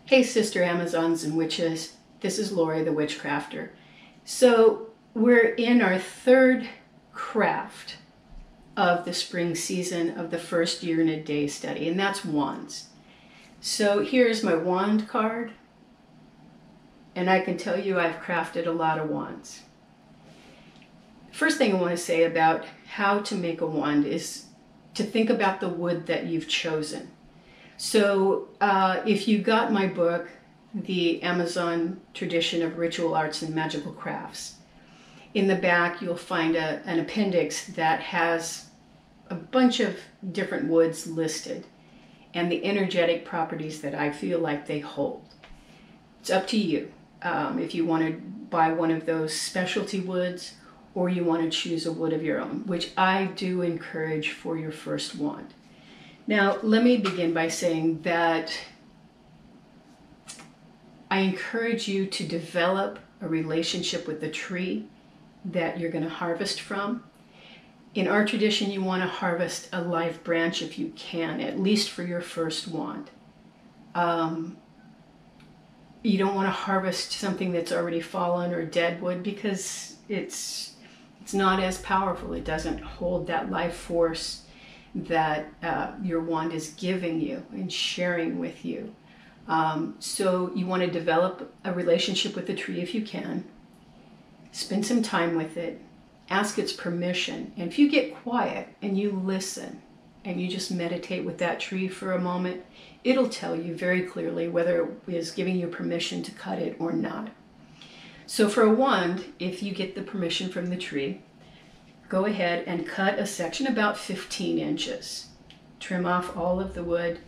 Hey Sister Amazons and Witches, this is Lori the Witchcrafter. So we're in our third craft of the spring season of the first year in a day study, and that's wands. So here's my wand card, and I can tell you I've crafted a lot of wands. First thing I want to say about how to make a wand is to think about the wood that you've chosen. So if you got my book, The Amazon Tradition of Ritual Arts and Magical Crafts, in the back you'll find an appendix that has a bunch of different woods listed and the energetic properties that I feel like they hold. It's up to you if you want to buy one of those specialty woods or you want to choose a wood of your own, which I do encourage for your first wand. Now, let me begin by saying that I encourage you to develop a relationship with the tree that you're going to harvest from. In our tradition, you want to harvest a live branch if you can, at least for your first wand. You don't want to harvest something that's already fallen or dead wood because it's not as powerful. It doesn't hold that life force that your wand is giving you and sharing with you. So you want to develop a relationship with the tree if you can. Spend some time with it. Ask its permission. And if you get quiet and you listen and you just meditate with that tree for a moment, it'll tell you very clearly whether it is giving you permission to cut it or not. So for a wand, if you get the permission from the tree, go ahead and cut a section about 15 inches. Trim off all of the wood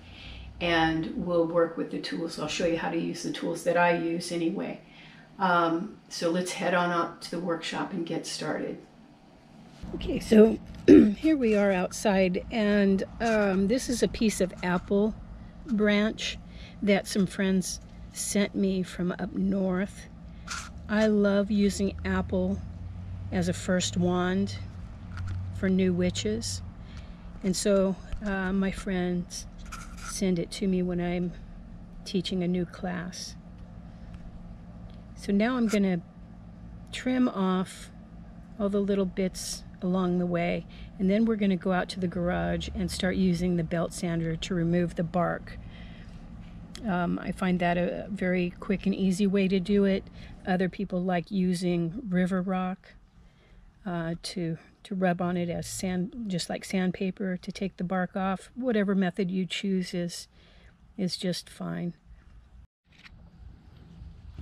and we'll work with the tools. I'll show you how to use the tools that I use anyway. So let's head on out to the workshop and get started. Okay, so here we are outside, and this is a piece of apple branch that some friends sent me from up north. I love using apple as a first wand for new witches, and so my friends send it to me when I'm teaching a new class. So now I'm going to trim off all the little bits along the way, and then we're going to go out to the garage and start using the belt sander to remove the bark. I find that a very quick and easy way to do it. Other people like using river rock to rub on it as sand, just like sandpaper, to take the bark off. Whatever method you choose is just fine.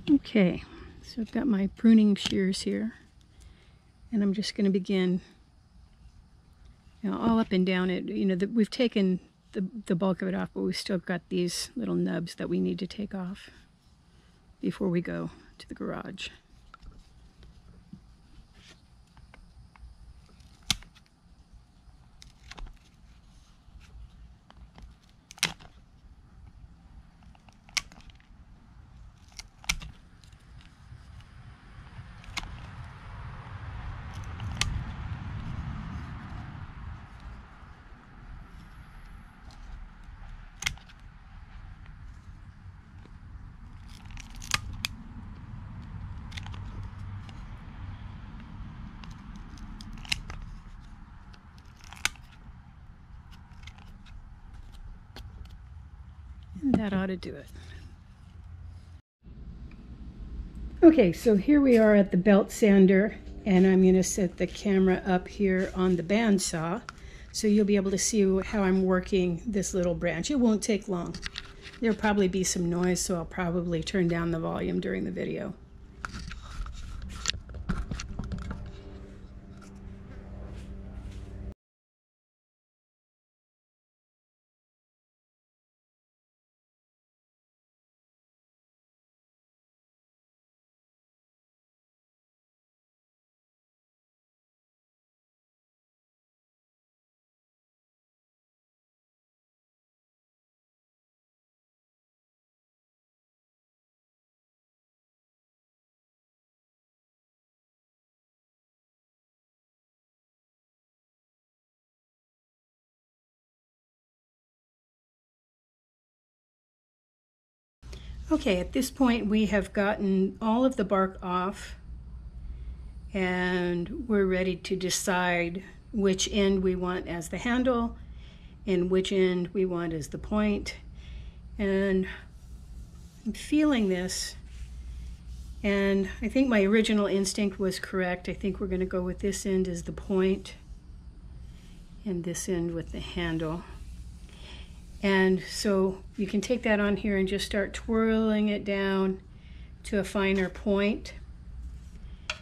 Okay, so I've got my pruning shears here, and I'm just going to begin, all up and down it. We've taken the bulk of it off, but we've still got these little nubs that we need to take off before we go to the garage. And that ought to do it. Okay, so here we are at the belt sander, and I'm going to set the camera up here on the bandsaw so you'll be able to see how I'm working this little branch. It won't take long. There'll probably be some noise, so I'll probably turn down the volume during the video. Okay, at this point we have gotten all of the bark off, and we're ready to decide which end we want as the handle and which end we want as the point. And I'm feeling this, and I think my original instinct was correct. I think we're going to go with this end as the point and this end with the handle. And so you can take that on here and just start twirling it down to a finer point.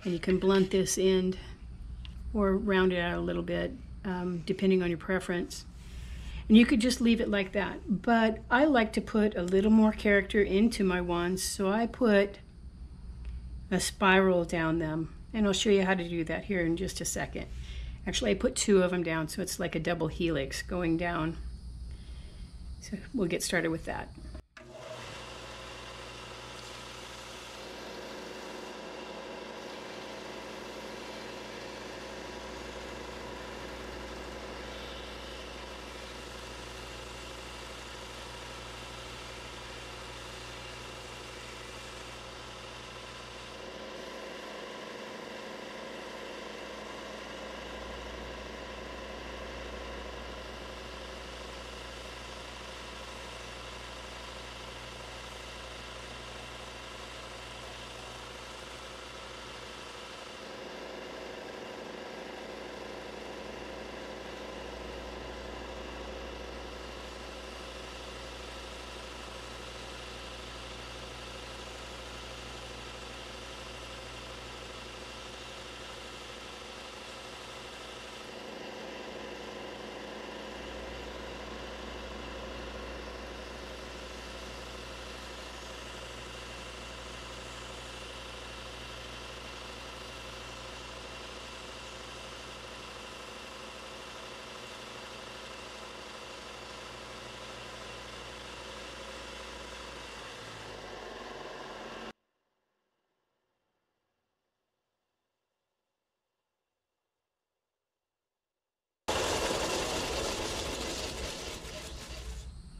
And you can blunt this end or round it out a little bit, depending on your preference. And you could just leave it like that. But I like to put a little more character into my wands, so I put a spiral down them. And I'll show you how to do that here in just a second. Actually, I put 2 of them down, so it's like a double helix going down. So we'll get started with that.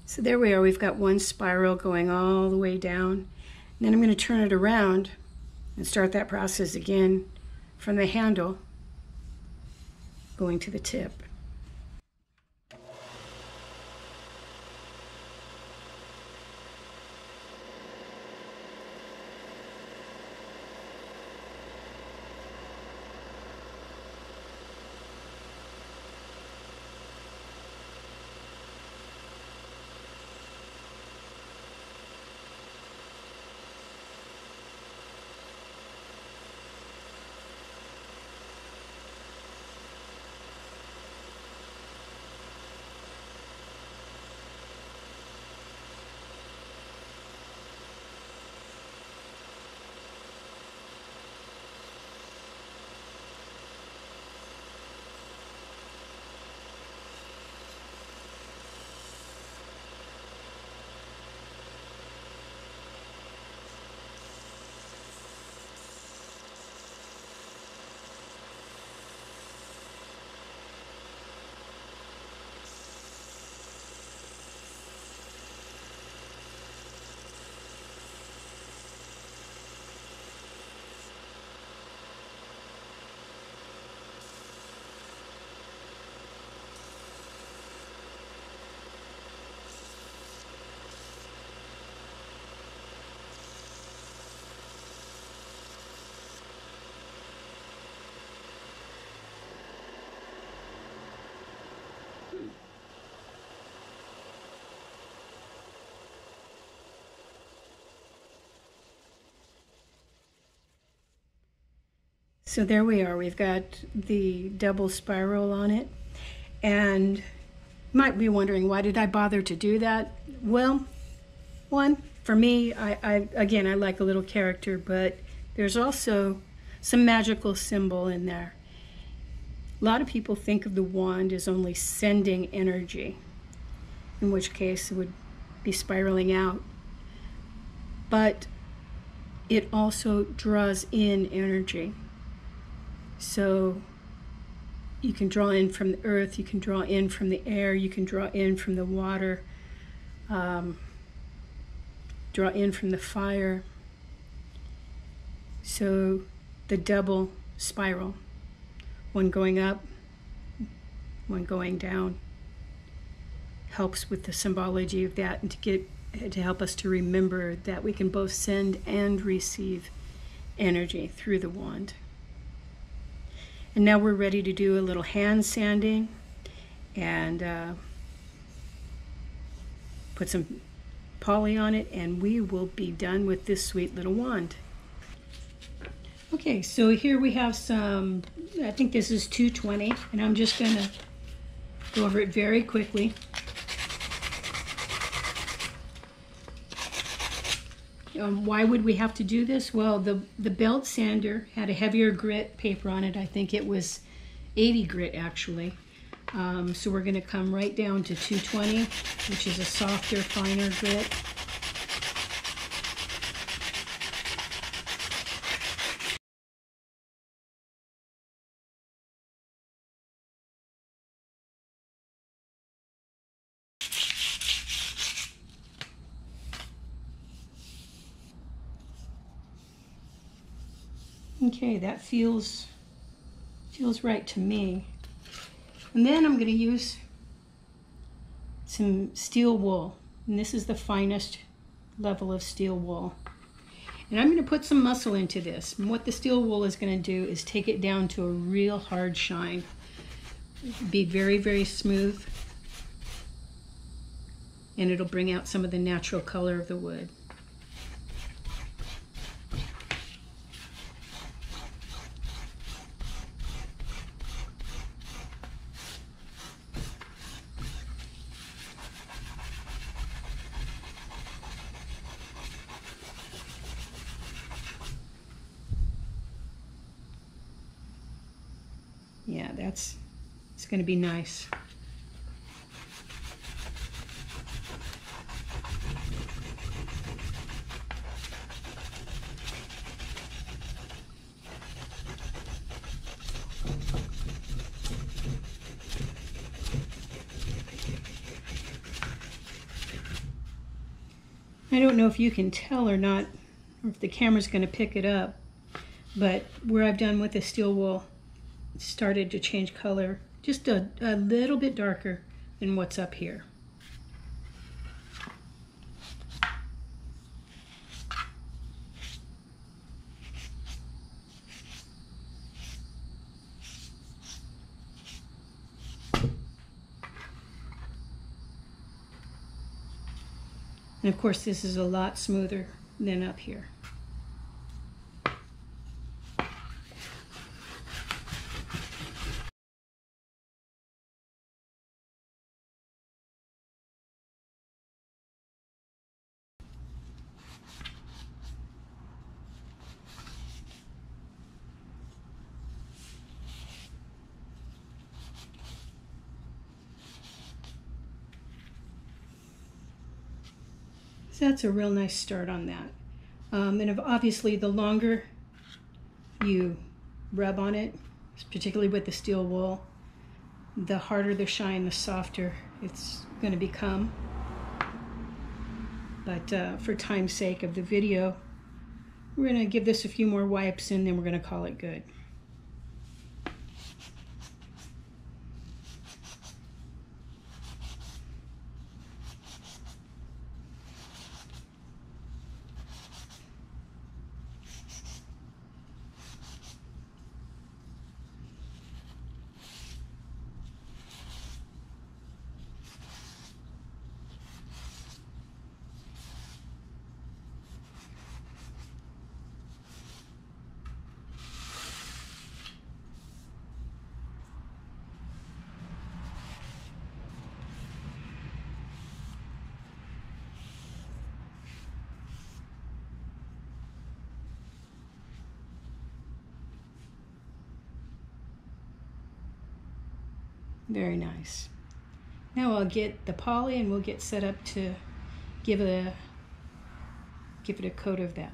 So there we are, we've got one spiral going all the way down. And then I'm going to turn it around and start that process again from the handle going to the tip. So there we are, we've got the double spiral on it. And you might be wondering, why did I bother to do that? Well, one, for me, I like a little character, but there's also some magical symbol in there. A lot of people think of the wand as only sending energy, in which case it would be spiraling out. But it also draws in energy. So you can draw in from the earth, you can draw in from the air, you can draw in from the water. Draw draw in from the fire. So the double spiral, one going up, one going down, helps with the symbology of that, and to help us to remember that we can both send and receive energy through the wand. And now we're ready to do a little hand sanding and put some poly on it, and we will be done with this sweet little wand. Okay, so here we have some, I think this is 220, and I'm just going to go over it very quickly. Why would we have to do this? Well, the belt sander had a heavier grit paper on it. I think it was 80 grit actually. So we're going to come right down to 220, which is a softer, finer grit. Okay, that feels right to me. And then I'm going to use some steel wool, and this is the finest level of steel wool. And I'm going to put some muscle into this. And what the steel wool is going to do is take it down to a real hard shine. Be very, very smooth, and it'll bring out some of the natural color of the wood. Yeah, it's going to be nice. I don't know if you can tell or not, or if the camera's going to pick it up, but where I've done with the steel wool, it started to change color just a little bit darker than what's up here. And of course, this is a lot smoother than up here. So that's a real nice start on that. And obviously the longer you rub on it, particularly with the steel wool, the harder the shine, the softer it's going to become. But for time's sake of the video, we're going to give this a few more wipes and then we're going to call it good. Very nice. Now I'll get the poly and we'll get set up to give it a coat of that.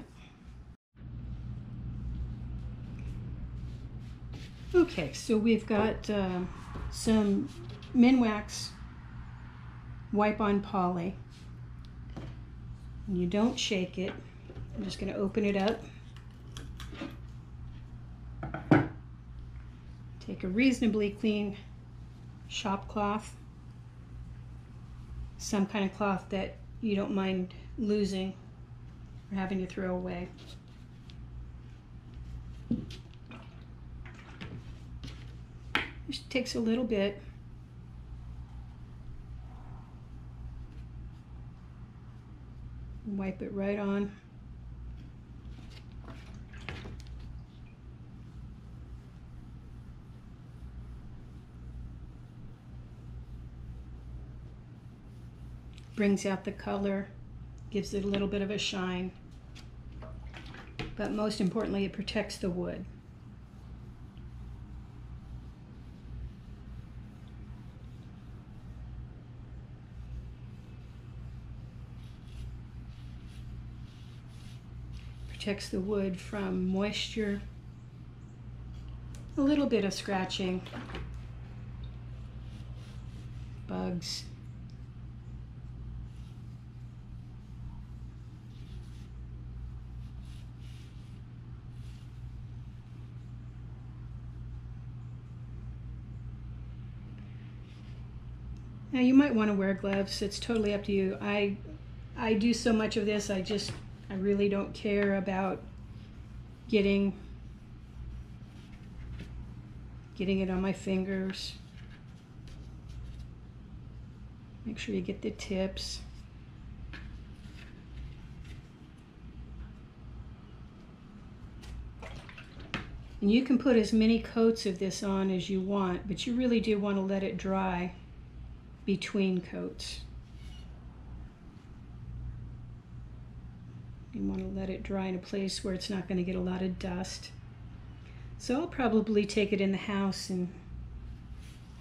Okay, so we've got some Minwax wipe-on poly. And you don't shake it. I'm just going to open it up. Take a reasonably clean shop cloth, some kind of cloth that you don't mind losing or having to throw away. Just takes a little bit. Wipe it right on. Brings out the color, gives it a little bit of a shine, but most importantly, it protects the wood. Protects the wood from moisture, a little bit of scratching, bugs. Now you might want to wear gloves. It's totally up to you. I do so much of this, I really don't care about getting it on my fingers. Make sure you get the tips. And you can put as many coats of this on as you want, but you really do want to let it dry between coats. You want to let it dry in a place where it's not going to get a lot of dust. So I'll probably take it in the house and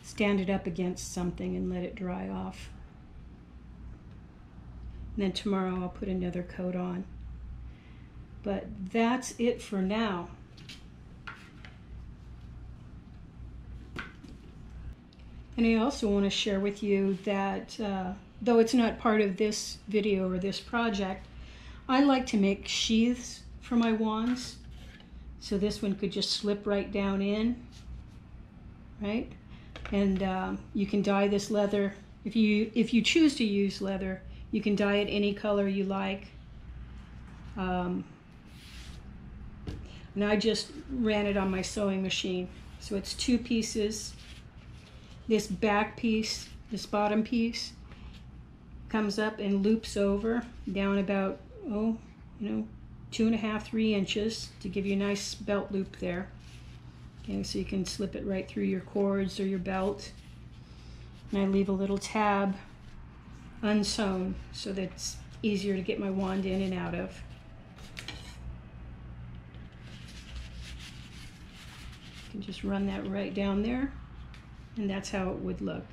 stand it up against something and let it dry off. And then tomorrow I'll put another coat on. But that's it for now. And I also want to share with you that though it's not part of this video or this project, I like to make sheaths for my wands. So this one could just slip right down in, right? And you can dye this leather. If you choose to use leather, you can dye it any color you like. And I just ran it on my sewing machine. So it's 2 pieces. This back piece, this bottom piece, comes up and loops over down about, 2.5, 3 inches to give you a nice belt loop there. Okay, so you can slip it right through your cords or your belt. And I leave a little tab unsewn so that it's easier to get my wand in and out of. You can just run that right down there, and that's how it would look.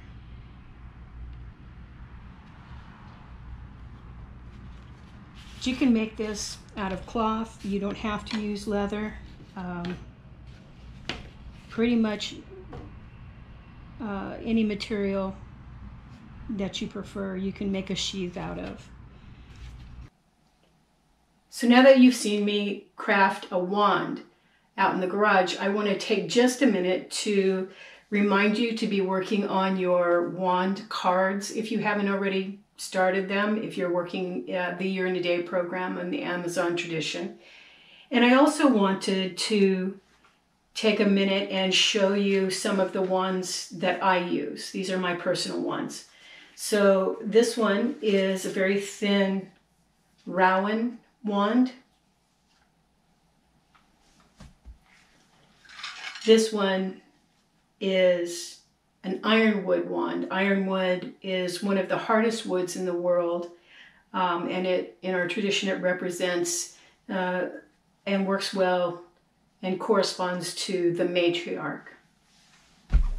But you can make this out of cloth. You don't have to use leather. Pretty much any material that you prefer, you can make a sheath out of. So now that you've seen me craft a wand out in the garage, I want to take just a minute to remind you to be working on your wand cards if you haven't already started them, if you're working the Year in a Day program on the Amazon tradition. And I also wanted to take a minute and show you some of the wands that I use. These are my personal ones. So this one is a very thin Rowan wand. This one is an ironwood wand. Ironwood is one of the hardest woods in the world, and in our tradition it represents and works well and corresponds to the matriarch.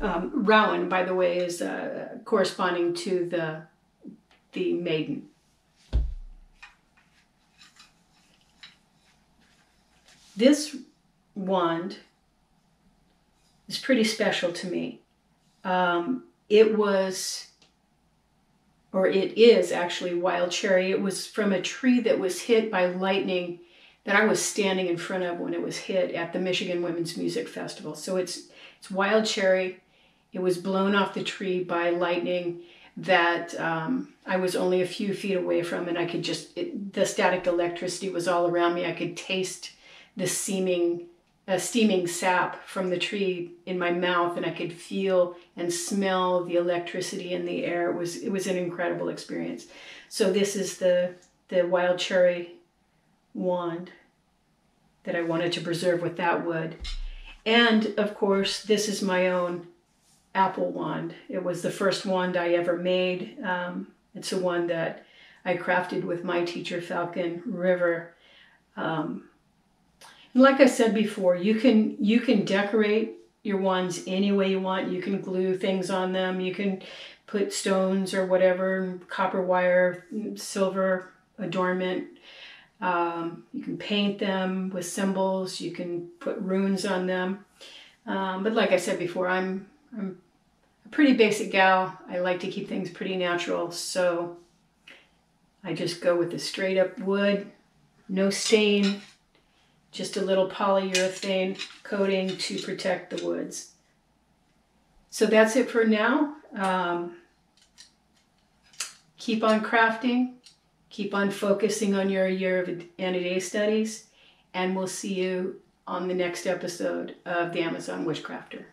Rowan, by the way, is corresponding to the maiden. This wand is pretty special to me. It was or it is actually wild cherry. It was from a tree that was hit by lightning that I was standing in front of when it was hit at the Michigan Women's Music Festival. So it's wild cherry. It was blown off the tree by lightning that I was only a few feet away from, and I could just, the static electricity was all around me. I could taste the steaming sap from the tree in my mouth, and I could feel and smell the electricity in the air. It was an incredible experience. So this is the wild cherry wand that I wanted to preserve with that wood. And of course, this is my own apple wand. It was the first wand I ever made. It's a wand that I crafted with my teacher, Falcon River. Like I said before, you can decorate your wands any way you want. You can glue things on them. You can put stones or whatever, copper wire, silver adornment. You can paint them with symbols. You can put runes on them. But like I said before, I'm a pretty basic gal. I like to keep things pretty natural, so I just go with the straight up wood, no stain, just a little polyurethane coating to protect the woods. So that's it for now. Keep on crafting, keep on focusing on your year of Anna-Day studies, and we'll see you on the next episode of the Amazon Witchcrafter.